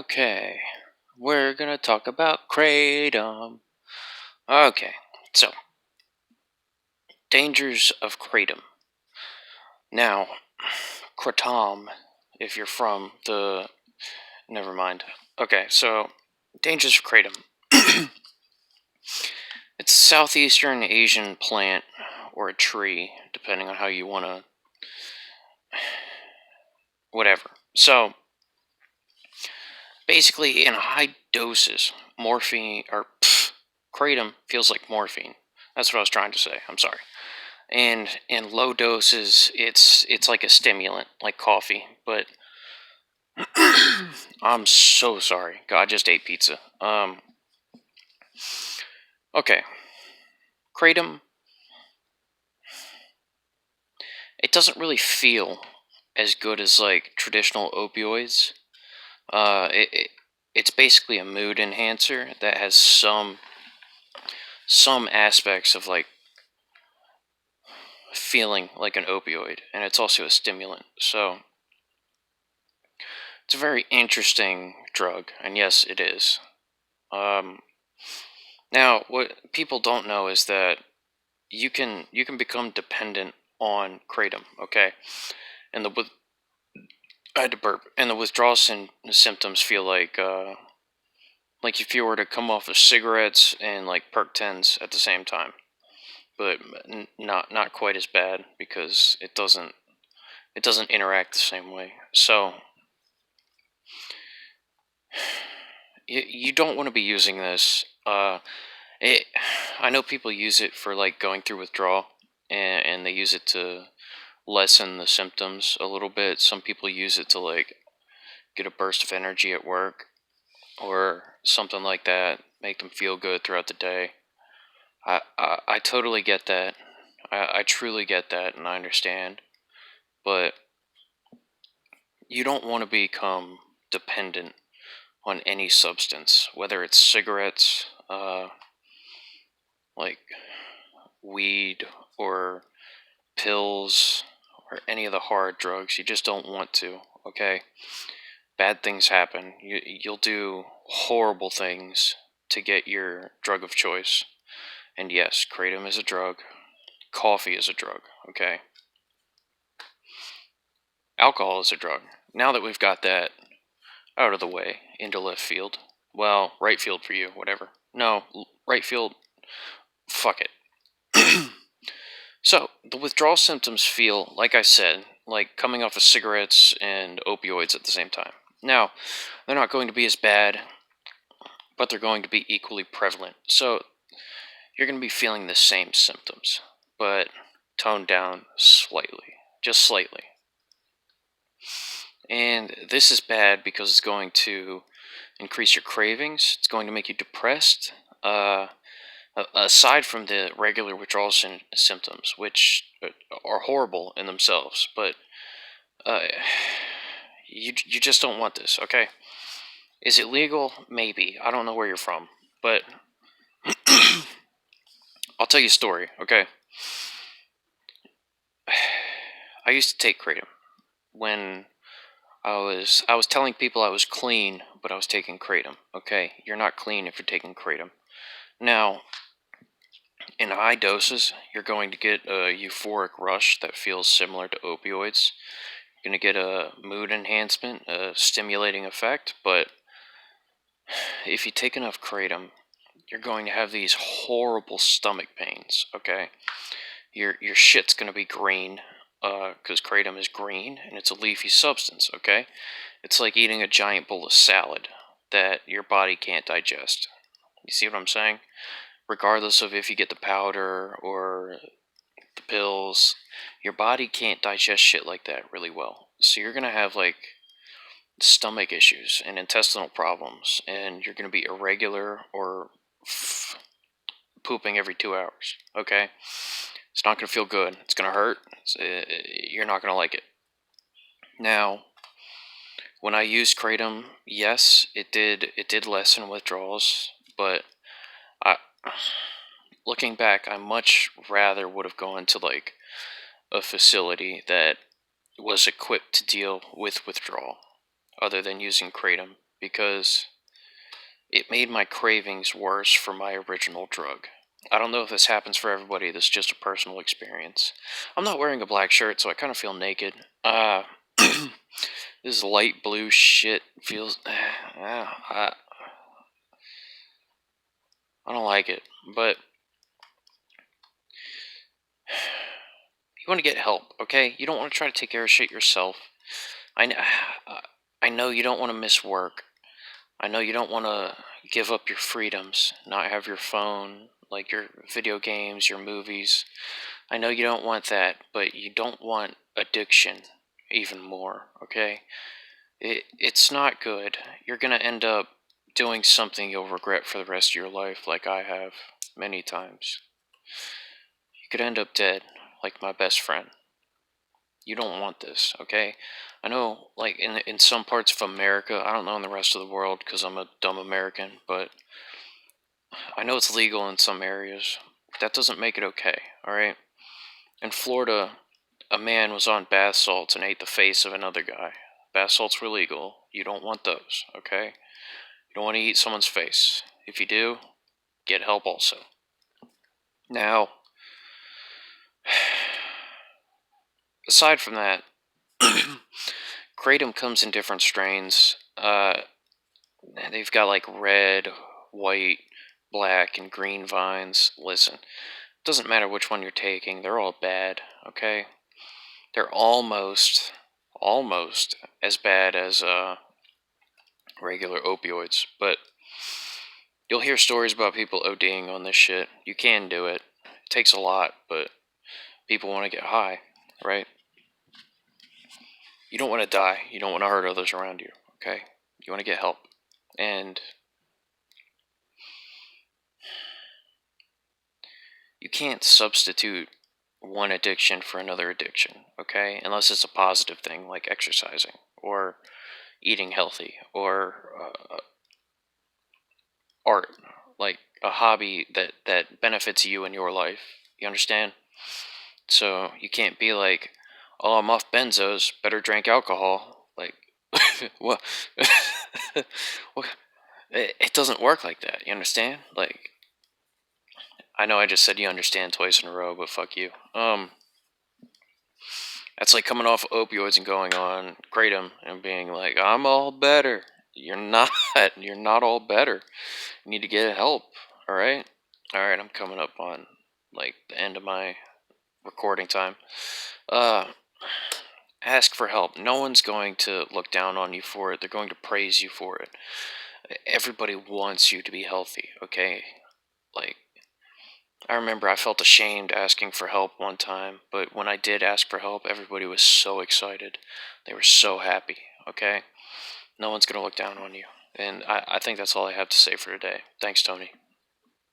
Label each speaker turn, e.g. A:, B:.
A: Okay, we're gonna talk about Kratom. Okay, so dangers of Kratom. Now, Kratom, if you're from the. Never mind. Okay, so dangers of Kratom. It's a southeastern Asian plant or a tree, depending on how you want to. Whatever. So, basically, in high doses, morphine or Kratom feels like morphine. That's what I was trying to say. I'm sorry. And in low doses it's like a stimulant like coffee, but I'm so sorry, God, I just ate pizza. Okay, Kratom, it doesn't really feel as good as like traditional opioids. It's basically a mood enhancer that has some aspects of like feeling like an opioid, and it's also a stimulant. So it's a very interesting drug, and yes, it is. Um, Now, what people don't know is that you can become dependent on kratom. Okay, and I had to burp, and the withdrawal symptoms feel like if you were to come off of cigarettes and like perk tens at the same time, but not quite as bad because it doesn't interact the same way. So you don't want to be using this. It, I know people use it for like going through withdrawal, and they use it to lessen the symptoms a little bit. Some people use it to like get a burst of energy at work or something like that, make them feel good throughout the day. I totally get that. I truly get that, and I understand. But you don't want to become dependent on any substance, whether it's cigarettes, like weed, or pills, or any of the hard drugs. You just don't want to, okay? Bad things happen. You'll do horrible things to get your drug of choice. And yes, kratom is a drug. Coffee is a drug, okay? Alcohol is a drug. Now that we've got that out of the way, into left field. Well, right field for you, whatever. No, right field, fuck it. So, the withdrawal symptoms feel, like I said, like coming off of cigarettes and opioids at the same time. Now, they're not going to be as bad, but they're going to be equally prevalent. So, you're going to be feeling the same symptoms, but toned down slightly. Just slightly. And this is bad because it's going to increase your cravings, it's going to make you depressed. Aside from the regular withdrawal symptoms, which are horrible in themselves, but uh, you just don't want this, okay? Is it legal? Maybe. I don't know where you're from, but I'll tell you a story, okay? I used to take kratom when I was telling people I was clean, but I was taking kratom. Okay, you're not clean if you're taking kratom. Now, in high doses, you're going to get a euphoric rush that feels similar to opioids. You're going to get a mood enhancement, a stimulating effect, but if you take enough kratom, you're going to have these horrible stomach pains, okay? Your shit's going to be green, because kratom is green, and it's a leafy substance, okay? It's like eating a giant bowl of salad that your body can't digest. You see what I'm saying? Regardless of if you get the powder or the pills, your body can't digest shit like that really well. So you're gonna have like stomach issues and intestinal problems, and you're gonna be irregular or pooping every 2 hours. Okay, it's not gonna feel good. It's gonna hurt. You're not gonna like it. Now, when I used kratom, yes, it did lessen withdrawals, but I looking back, I much rather would have gone to like a facility that was equipped to deal with withdrawal other than using kratom, because it made my cravings worse for my original drug. I don't know if this happens for everybody. This is just a personal experience. I'm not wearing a black shirt, so I kind of feel naked. This light blue shit feels. I don't like it, but you want to get help, okay? You don't want to try to take care of shit yourself. I, kn- I know you don't want to miss work. I know you don't want to give up your freedoms, not have your phone, like your video games, your movies. I know you don't want that, but you don't want addiction even more, okay? It's not good. You're going to end up doing something you'll regret for the rest of your life, like I have many times. You could end up dead, like my best friend. You don't want this, okay? I know, like, in some parts of America, I don't know in the rest of the world because I'm a dumb American, but I know it's legal in some areas. That doesn't make it okay, alright? In Florida, a man was on bath salts and ate the face of another guy. Bath salts were legal. You don't want those, okay? You don't want to eat someone's face. If you do, get help also. Now, aside from that, Kratom comes in different strains. They've got like red, white, black, and green vines. Listen, doesn't matter which one you're taking, they're all bad, okay? They're almost as bad as regular opioids, but you'll hear stories about people ODing on this shit. You can do it. It takes a lot, but people want to get high, right? You don't want to die. You don't want to hurt others around you, okay? You want to get help. And you can't substitute one addiction for another addiction, okay? Unless it's a positive thing like exercising or eating healthy or art, like a hobby that benefits you in your life. You understand? So you can't be like, "Oh, I'm off benzos, better drink alcohol." Like, what? What? It doesn't work like that. You understand? Like, I know I just said you understand twice in a row, but fuck you. That's like coming off opioids and going on kratom and being like, "I'm all better." You're not. You're not all better. You need to get help. All right. All right. I'm coming up on like the end of my recording time. Uh, ask for help. No one's going to look down on you for it. They're going to praise you for it. Everybody wants you to be healthy. Okay. Like, I remember I felt ashamed asking for help one time, but when I did ask for help, everybody was so excited. They were so happy, okay? No one's going to look down on you. And I think that's all I have to say for today. Thanks, Tony.